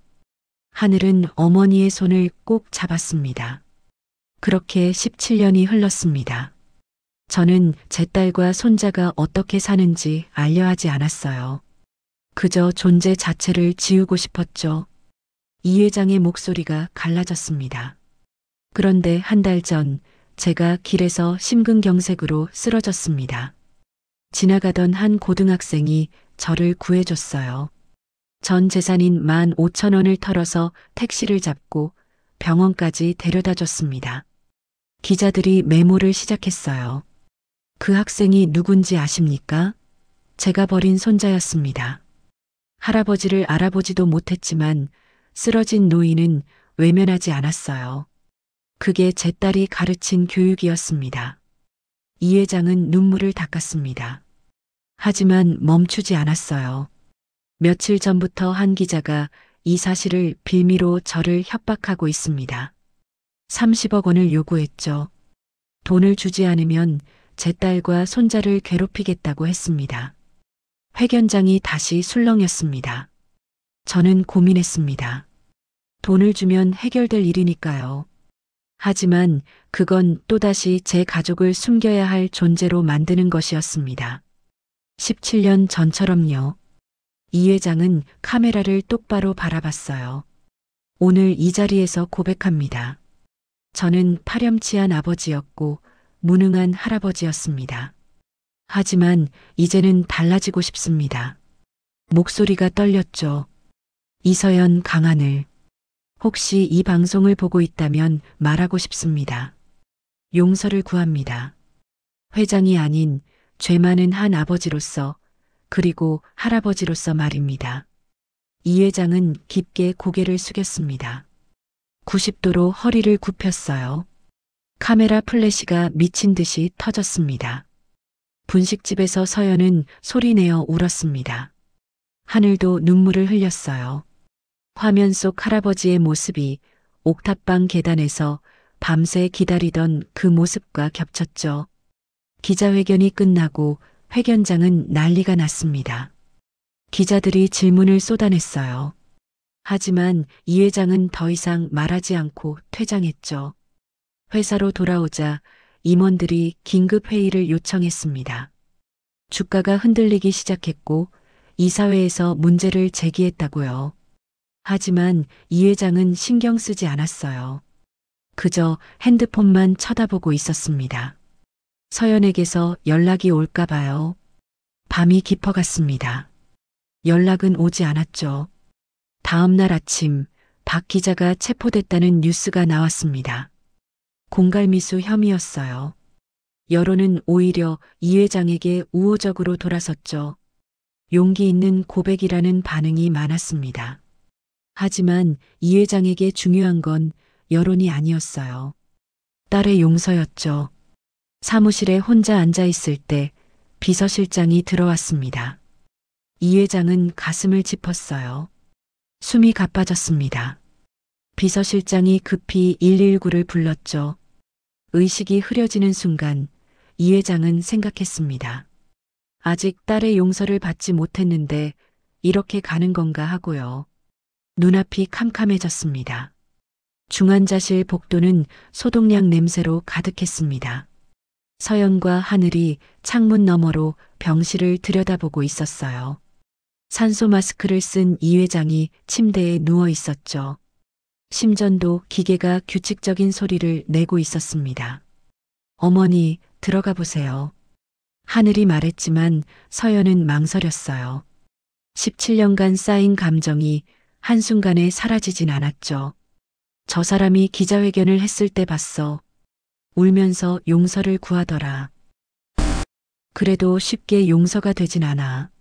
하늘은 어머니의 손을 꼭 잡았습니다. 그렇게 17년이 흘렀습니다. 저는 제 딸과 손자가 어떻게 사는지 알려 하지 않았어요. 그저 존재 자체를 지우고 싶었죠. 이 회장의 목소리가 갈라졌습니다. 그런데 한 달 전 제가 길에서 심근경색으로 쓰러졌습니다. 지나가던 한 고등학생이 저를 구해줬어요. 전 재산인 15,000원을 털어서 택시를 잡고 병원까지 데려다 줬습니다. 기자들이 메모를 시작했어요. 그 학생이 누군지 아십니까? 제가 버린 손자였습니다. 할아버지를 알아보지도 못했지만 쓰러진 노인은 외면하지 않았어요. 그게 제 딸이 가르친 교육이었습니다. 이 회장은 눈물을 닦았습니다. 하지만 멈추지 않았어요. 며칠 전부터 한 기자가 이 사실을 빌미로 저를 협박하고 있습니다. 30억 원을 요구했죠. 돈을 주지 않으면 제 딸과 손자를 괴롭히겠다고 했습니다. 회견장이 다시 술렁였습니다. 저는 고민했습니다. 돈을 주면 해결될 일이니까요. 하지만 그건 또다시 제 가족을 숨겨야 할 존재로 만드는 것이었습니다. 17년 전처럼요. 이 회장은 카메라를 똑바로 바라봤어요. 오늘 이 자리에서 고백합니다. 저는 파렴치한 아버지였고 무능한 할아버지였습니다. 하지만 이제는 달라지고 싶습니다. 목소리가 떨렸죠. 이서연 강하늘. 혹시 이 방송을 보고 있다면 말하고 싶습니다. 용서를 구합니다. 회장이 아닌 죄 많은 한 아버지로서 그리고 할아버지로서 말입니다. 이 회장은 깊게 고개를 숙였습니다. 90도로 허리를 굽혔어요. 카메라 플래시가 미친 듯이 터졌습니다. 분식집에서 서연은 소리내어 울었습니다. 하늘도 눈물을 흘렸어요. 화면 속 할아버지의 모습이 옥탑방 계단에서 밤새 기다리던 그 모습과 겹쳤죠. 기자회견이 끝나고 회견장은 난리가 났습니다. 기자들이 질문을 쏟아냈어요. 하지만 이 회장은 더 이상 말하지 않고 퇴장했죠. 회사로 돌아오자 임원들이 긴급 회의를 요청했습니다. 주가가 흔들리기 시작했고 이사회에서 문제를 제기했다고요. 하지만 이 회장은 신경 쓰지 않았어요. 그저 핸드폰만 쳐다보고 있었습니다. 서연에게서 연락이 올까 봐요. 밤이 깊어갔습니다. 연락은 오지 않았죠. 다음 날 아침 박 기자가 체포됐다는 뉴스가 나왔습니다. 공갈미수 혐의였어요. 여론은 오히려 이 회장에게 우호적으로 돌아섰죠. 용기 있는 고백이라는 반응이 많았습니다. 하지만 이 회장에게 중요한 건 여론이 아니었어요. 딸의 용서였죠. 사무실에 혼자 앉아 있을 때 비서실장이 들어왔습니다. 이 회장은 가슴을 짚었어요. 숨이 가빠졌습니다. 비서실장이 급히 119를 불렀죠. 의식이 흐려지는 순간 이 회장은 생각했습니다. 아직 딸의 용서를 받지 못했는데 이렇게 가는 건가 하고요. 눈앞이 캄캄해졌습니다. 중환자실 복도는 소독약 냄새로 가득했습니다. 서연과 하늘이 창문 너머로 병실을 들여다보고 있었어요. 산소 마스크를 쓴 이 회장이 침대에 누워 있었죠. 심전도 기계가 규칙적인 소리를 내고 있었습니다. 어머니, 들어가 보세요. 하늘이 말했지만 서연은 망설였어요. 17년간 쌓인 감정이 한순간에 사라지진 않았죠. 저 사람이 기자회견을 했을 때 봤어. 울면서 용서를 구하더라. 그래도 쉽게 용서가 되진 않아.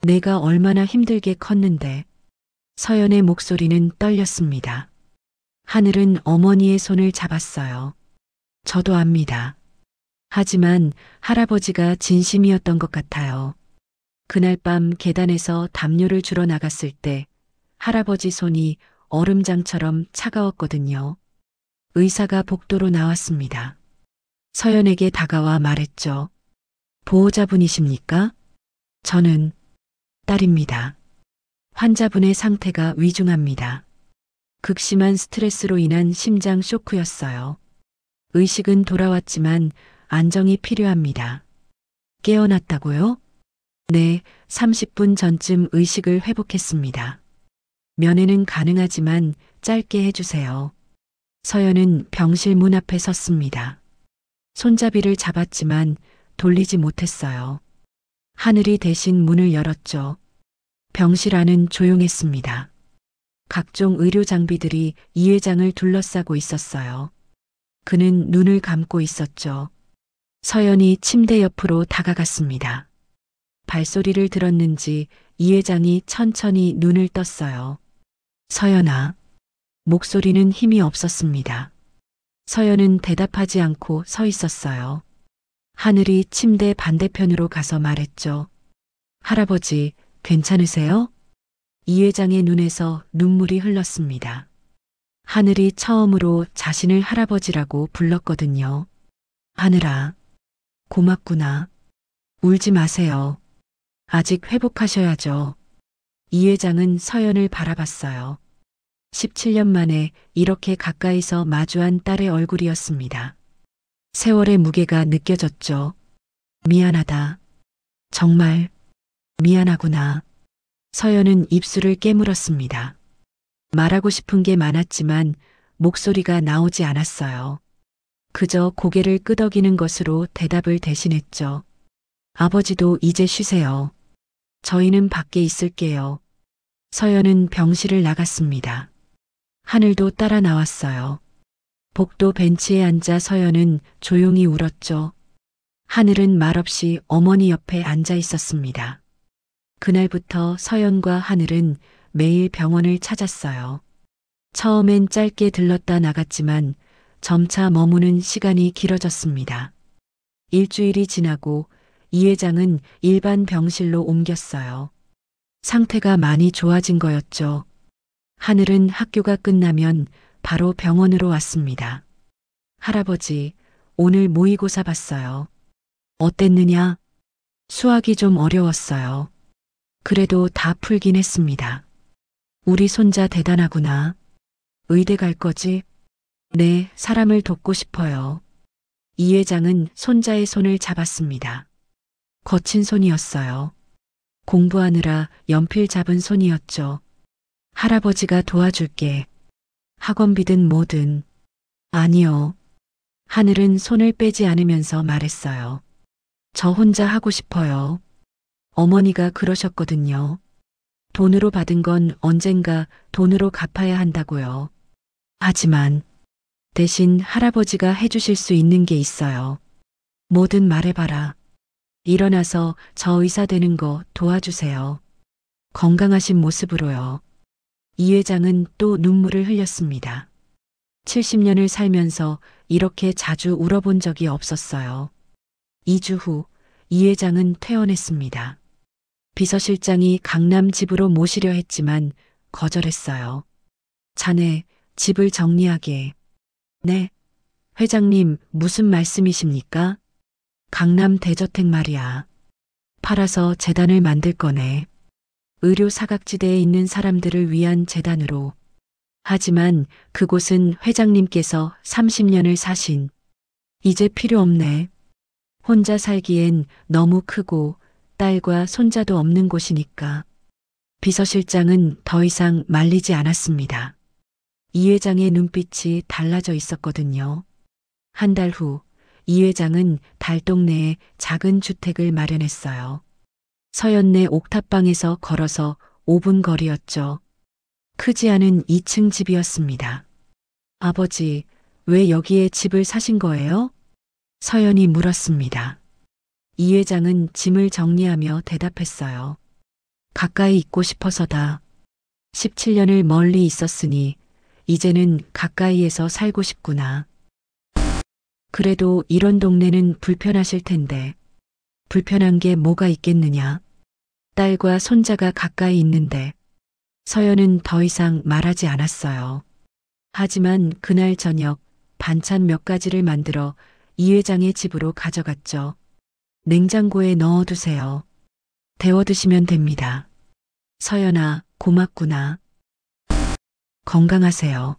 내가 얼마나 힘들게 컸는데. 서연의 목소리는 떨렸습니다. 하늘은 어머니의 손을 잡았어요. 저도 압니다. 하지만 할아버지가 진심이었던 것 같아요. 그날 밤 계단에서 담요를 주러 나갔을 때 할아버지 손이 얼음장처럼 차가웠거든요. 의사가 복도로 나왔습니다. 서연에게 다가와 말했죠. 보호자분이십니까? 저는 딸입니다. 환자분의 상태가 위중합니다. 극심한 스트레스로 인한 심장 쇼크였어요. 의식은 돌아왔지만 안정이 필요합니다. 깨어났다고요? 네, 30분 전쯤 의식을 회복했습니다. 면회는 가능하지만 짧게 해주세요. 서연은 병실 문 앞에 섰습니다. 손잡이를 잡았지만 돌리지 못했어요. 하늘이 대신 문을 열었죠. 병실 안은 조용했습니다. 각종 의료 장비들이 이 회장을 둘러싸고 있었어요. 그는 눈을 감고 있었죠. 서연이 침대 옆으로 다가갔습니다. 발소리를 들었는지 이 회장이 천천히 눈을 떴어요. 서연아. 목소리는 힘이 없었습니다. 서연은 대답하지 않고 서 있었어요. 하늘이 침대 반대편으로 가서 말했죠. 할아버지, 괜찮으세요? 이 회장의 눈에서 눈물이 흘렀습니다. 하늘이 처음으로 자신을 할아버지라고 불렀거든요. 하늘아, 고맙구나. 울지 마세요. 아직 회복하셔야죠. 이 회장은 서연을 바라봤어요. 17년 만에 이렇게 가까이서 마주한 딸의 얼굴이었습니다. 세월의 무게가 느껴졌죠. 미안하다. 정말 미안하구나. 서연은 입술을 깨물었습니다. 말하고 싶은 게 많았지만 목소리가 나오지 않았어요. 그저 고개를 끄덕이는 것으로 대답을 대신했죠. 아버지도 이제 쉬세요. 저희는 밖에 있을게요. 서연은 병실을 나갔습니다. 하늘도 따라 나왔어요. 복도 벤치에 앉아 서연은 조용히 울었죠. 하늘은 말없이 어머니 옆에 앉아 있었습니다. 그날부터 서연과 하늘은 매일 병원을 찾았어요. 처음엔 짧게 들렀다 나갔지만 점차 머무는 시간이 길어졌습니다. 일주일이 지나고 이 회장은 일반 병실로 옮겼어요. 상태가 많이 좋아진 거였죠. 하늘은 학교가 끝나면 바로 병원으로 왔습니다. 할아버지, 오늘 모의고사 봤어요. 어땠느냐? 수학이 좀 어려웠어요. 그래도 다 풀긴 했습니다. 우리 손자 대단하구나. 의대 갈 거지? 네, 사람을 돕고 싶어요. 이 회장은 손자의 손을 잡았습니다. 거친 손이었어요. 공부하느라 연필 잡은 손이었죠. 할아버지가 도와줄게. 학원비든 뭐든. 아니요. 하늘은 손을 빼지 않으면서 말했어요. 저 혼자 하고 싶어요. 어머니가 그러셨거든요. 돈으로 받은 건 언젠가 돈으로 갚아야 한다고요. 하지만 대신 할아버지가 해주실 수 있는 게 있어요. 뭐든 말해봐라. 일어나서 저 의사 되는 거 도와주세요. 건강하신 모습으로요. 이 회장은 또 눈물을 흘렸습니다. 70년을 살면서 이렇게 자주 울어본 적이 없었어요. 2주 후 이 회장은 퇴원했습니다. 비서실장이 강남 집으로 모시려 했지만 거절했어요. 자네 집을 정리하게. 네. 회장님 무슨 말씀이십니까? 강남 대저택 말이야. 팔아서 재단을 만들 거네. 의료 사각지대에 있는 사람들을 위한 재단으로. 하지만 그곳은 회장님께서 30년을 사신. 이제 필요 없네. 혼자 살기엔 너무 크고 딸과 손자도 없는 곳이니까. 비서실장은 더 이상 말리지 않았습니다. 이 회장의 눈빛이 달라져 있었거든요. 한 달 후 이 회장은 달동네에 작은 주택을 마련했어요. 서연네 옥탑방에서 걸어서 5분 거리였죠. 크지 않은 2층 집이었습니다. 아버지, 왜 여기에 집을 사신 거예요? 서연이 물었습니다. 이 회장은 짐을 정리하며 대답했어요. 가까이 있고 싶어서다. 17년을 멀리 있었으니 이제는 가까이에서 살고 싶구나. 그래도 이런 동네는 불편하실 텐데. 불편한 게 뭐가 있겠느냐. 딸과 손자가 가까이 있는데. 서연은 더 이상 말하지 않았어요. 하지만 그날 저녁 반찬 몇 가지를 만들어 이 회장의 집으로 가져갔죠. 냉장고에 넣어두세요. 데워 드시면 됩니다. 서연아, 고맙구나. 건강하세요.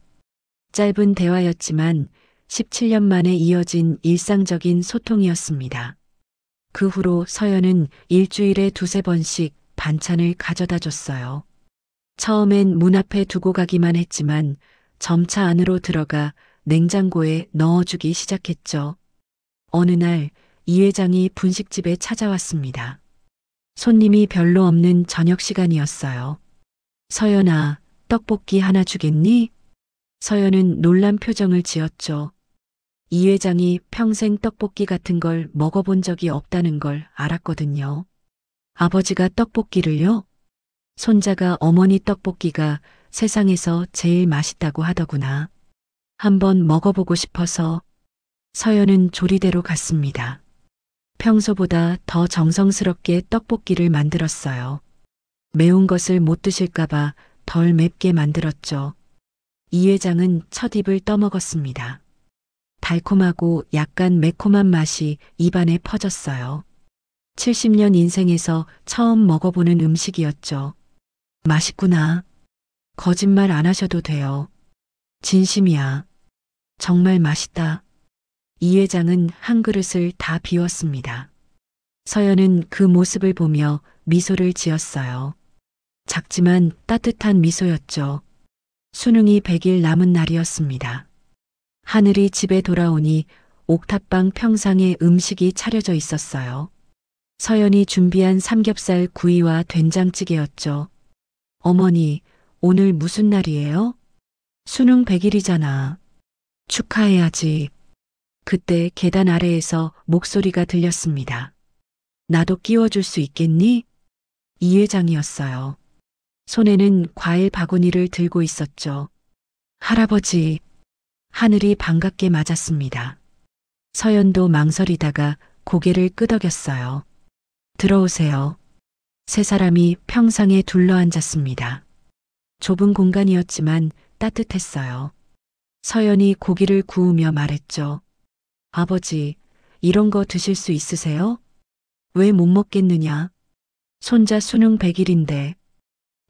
짧은 대화였지만 17년 만에 이어진 일상적인 소통이었습니다. 그 후로 서연은 일주일에 2~3번씩 반찬을 가져다 줬어요. 처음엔 문 앞에 두고 가기만 했지만 점차 안으로 들어가 냉장고에 넣어주기 시작했죠. 어느 날 이 회장이 분식집에 찾아왔습니다. 손님이 별로 없는 저녁 시간이었어요. 서연아, 떡볶이 하나 주겠니? 서연은 놀란 표정을 지었죠. 이 회장이 평생 떡볶이 같은 걸 먹어본 적이 없다는 걸 알았거든요. 아버지가 떡볶이를요? 손자가 어머니 떡볶이가 세상에서 제일 맛있다고 하더구나. 한번 먹어보고 싶어서. 서연은 조리대로 갔습니다. 평소보다 더 정성스럽게 떡볶이를 만들었어요. 매운 것을 못 드실까봐 덜 맵게 만들었죠. 이 회장은 첫 입을 떠먹었습니다. 달콤하고 약간 매콤한 맛이 입안에 퍼졌어요. 70년 인생에서 처음 먹어보는 음식이었죠. 맛있구나. 거짓말 안 하셔도 돼요. 진심이야. 정말 맛있다. 이 회장은 한 그릇을 다 비웠습니다. 서연은 그 모습을 보며 미소를 지었어요. 작지만 따뜻한 미소였죠. 수능이 100일 남은 날이었습니다. 하늘이 집에 돌아오니 옥탑방 평상에 음식이 차려져 있었어요. 서연이 준비한 삼겹살 구이와 된장찌개였죠. 어머니, 오늘 무슨 날이에요? 수능 100일이잖아. 축하해야지. 그때 계단 아래에서 목소리가 들렸습니다. 나도 끼워줄 수 있겠니? 이 회장이었어요. 손에는 과일 바구니를 들고 있었죠. 할아버지. 하늘이 반갑게 맞았습니다. 서연도 망설이다가 고개를 끄덕였어요. 들어오세요. 세 사람이 평상에 둘러앉았습니다. 좁은 공간이었지만 따뜻했어요. 서연이 고기를 구우며 말했죠. 아버지, 이런 거 드실 수 있으세요? 왜 못 먹겠느냐? 손자 수능 100일인데.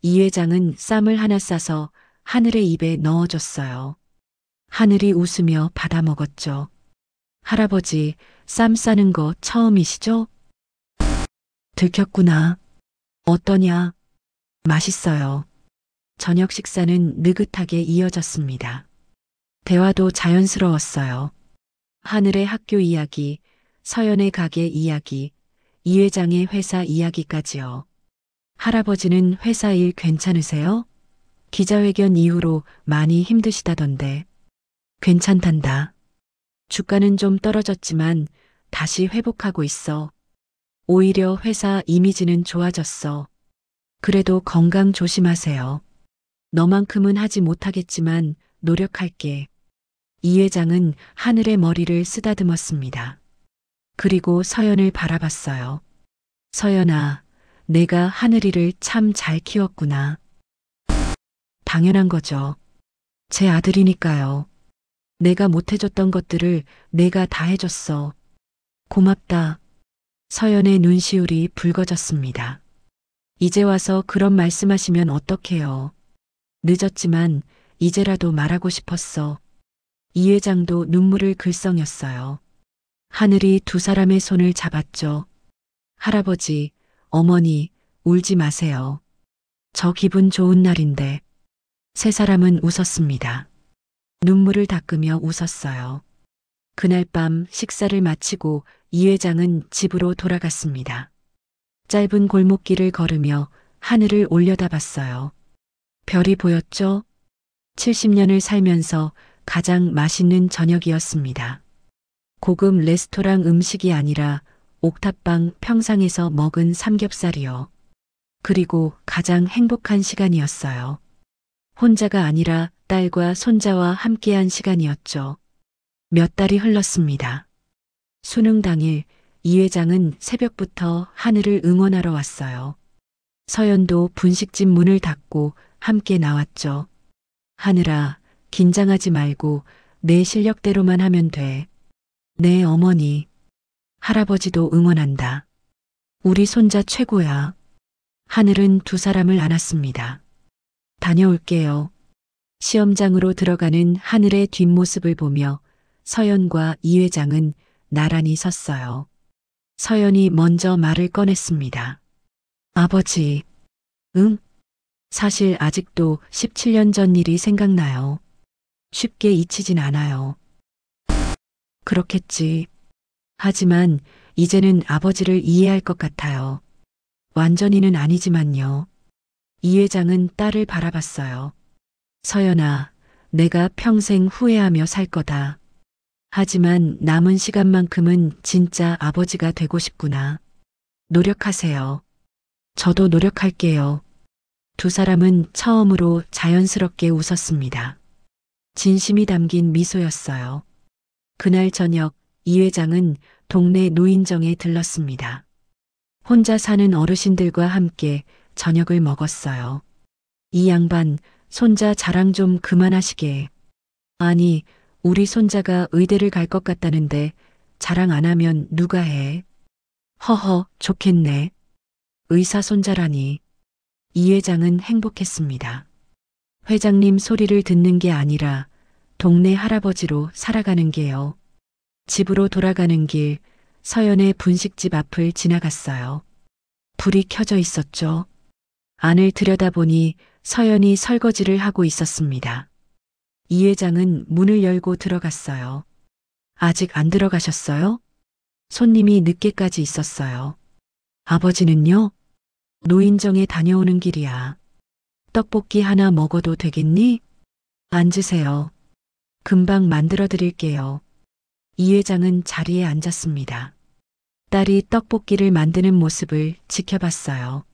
이 회장은 쌈을 하나 싸서 하늘의 입에 넣어줬어요. 하늘이 웃으며 받아 먹었죠. 할아버지, 쌈 싸는 거 처음이시죠? 들켰구나. 어떠냐? 맛있어요. 저녁 식사는 느긋하게 이어졌습니다. 대화도 자연스러웠어요. 하늘의 학교 이야기, 서연의 가게 이야기, 이 회장의 회사 이야기까지요. 할아버지는 회사 일 괜찮으세요? 기자회견 이후로 많이 힘드시다던데. 괜찮단다. 주가는 좀 떨어졌지만 다시 회복하고 있어. 오히려 회사 이미지는 좋아졌어. 그래도 건강 조심하세요. 너만큼은 하지 못하겠지만 노력할게. 이 회장은 하늘의 머리를 쓰다듬었습니다. 그리고 서연을 바라봤어요. 서연아, 내가 하늘이를 참 잘 키웠구나. 당연한 거죠. 제 아들이니까요. 내가 못해줬던 것들을 내가 다 해줬어. 고맙다. 서연의 눈시울이 붉어졌습니다. 이제 와서 그런 말씀하시면 어떡해요. 늦었지만 이제라도 말하고 싶었어. 이 회장도 눈물을 글썽였어요. 하늘이 두 사람의 손을 잡았죠. 할아버지, 어머니, 울지 마세요. 저 기분 좋은 날인데. 세 사람은 웃었습니다. 눈물을 닦으며 웃었어요. 그날 밤 식사를 마치고 이 회장은 집으로 돌아갔습니다. 짧은 골목길을 걸으며 하늘을 올려다봤어요. 별이 보였죠? 70년을 살면서 가장 맛있는 저녁이었습니다. 고급 레스토랑 음식이 아니라 옥탑방 평상에서 먹은 삼겹살이요. 그리고 가장 행복한 시간이었어요. 혼자가 아니라 딸과 손자와 함께한 시간이었죠. 몇 달이 흘렀습니다. 수능 당일 이 회장은 새벽부터 하늘을 응원하러 왔어요. 서연도 분식집 문을 닫고 함께 나왔죠. 하늘아, 긴장하지 말고 내 실력대로만 하면 돼. 네, 어머니. 할아버지도 응원한다. 우리 손자 최고야. 하늘은 두 사람을 안았습니다. 다녀올게요. 시험장으로 들어가는 하늘의 뒷모습을 보며 서연과 이 회장은 나란히 섰어요. 서연이 먼저 말을 꺼냈습니다. 아버지, 응? 사실 아직도 17년 전 일이 생각나요. 쉽게 잊히진 않아요. 그렇겠지. 하지만 이제는 아버지를 이해할 것 같아요. 완전히는 아니지만요. 이 회장은 딸을 바라봤어요. 서연아, 내가 평생 후회하며 살 거다. 하지만 남은 시간만큼은 진짜 아버지가 되고 싶구나. 노력하세요. 저도 노력할게요. 두 사람은 처음으로 자연스럽게 웃었습니다. 진심이 담긴 미소였어요. 그날 저녁 이 회장은 동네 노인정에 들렀습니다. 혼자 사는 어르신들과 함께 저녁을 먹었어요. 이 양반, 손자 자랑 좀 그만하시게. 아니, 우리 손자가 의대를 갈 것 같다는데 자랑 안 하면 누가 해? 허허, 좋겠네. 의사 손자라니. 이 회장은 행복했습니다. 회장님 소리를 듣는 게 아니라 동네 할아버지로 살아가는 게요. 집으로 돌아가는 길, 서연의 분식집 앞을 지나갔어요. 불이 켜져 있었죠. 안을 들여다보니 서연이 설거지를 하고 있었습니다. 이 회장은 문을 열고 들어갔어요. 아직 안 들어가셨어요? 손님이 늦게까지 있었어요. 아버지는요? 노인정에 다녀오는 길이야. 떡볶이 하나 먹어도 되겠니? 앉으세요. 금방 만들어 드릴게요. 이 회장은 자리에 앉았습니다. 딸이 떡볶이를 만드는 모습을 지켜봤어요.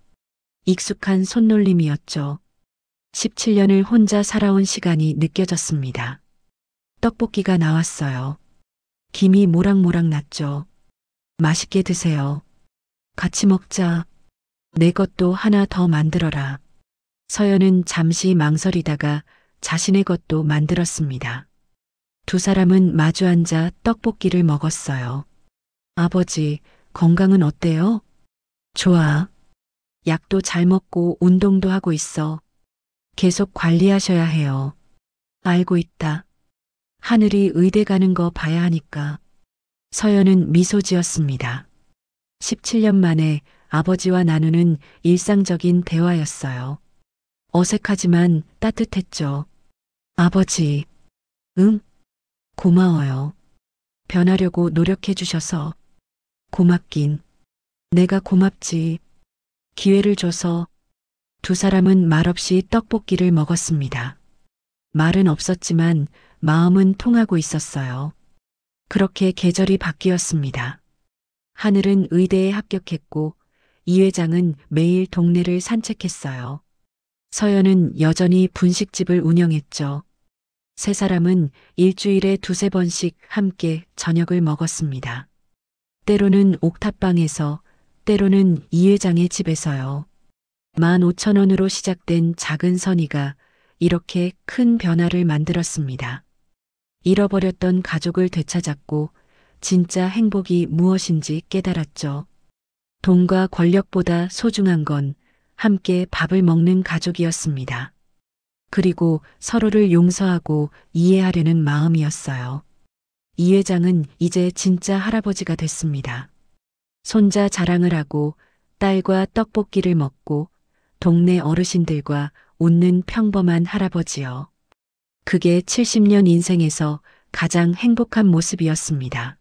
익숙한 손놀림이었죠. 17년을 혼자 살아온 시간이 느껴졌습니다. 떡볶이가 나왔어요. 김이 모락모락 났죠. 맛있게 드세요. 같이 먹자. 내 것도 하나 더 만들어라. 서연은 잠시 망설이다가 자신의 것도 만들었습니다. 두 사람은 마주 앉아 떡볶이를 먹었어요. 아버지, 건강은 어때요? 좋아. 약도 잘 먹고 운동도 하고 있어. 계속 관리하셔야 해요. 알고 있다. 하늘이 의대 가는 거 봐야 하니까. 서연은 미소 지었습니다. 17년 만에 아버지와 나누는 일상적인 대화였어요. 어색하지만 따뜻했죠. 아버지, 응? 고마워요. 변하려고 노력해 주셔서. 고맙긴. 내가 고맙지. 기회를 줘서. 두 사람은 말없이 떡볶이를 먹었습니다. 말은 없었지만 마음은 통하고 있었어요. 그렇게 계절이 바뀌었습니다. 하늘은 의대에 합격했고 이 회장은 매일 동네를 산책했어요. 서연은 여전히 분식집을 운영했죠. 세 사람은 일주일에 두세 번씩 함께 저녁을 먹었습니다. 때로는 옥탑방에서, 때로는 이 회장의 집에서요. 15,000원으로 시작된 작은 선의가 이렇게 큰 변화를 만들었습니다. 잃어버렸던 가족을 되찾았고 진짜 행복이 무엇인지 깨달았죠. 돈과 권력보다 소중한 건 함께 밥을 먹는 가족이었습니다. 그리고 서로를 용서하고 이해하려는 마음이었어요. 이 회장은 이제 진짜 할아버지가 됐습니다. 손자 자랑을 하고 딸과 떡볶이를 먹고 동네 어르신들과 웃는 평범한 할아버지요. 그게 70년 인생에서 가장 행복한 모습이었습니다.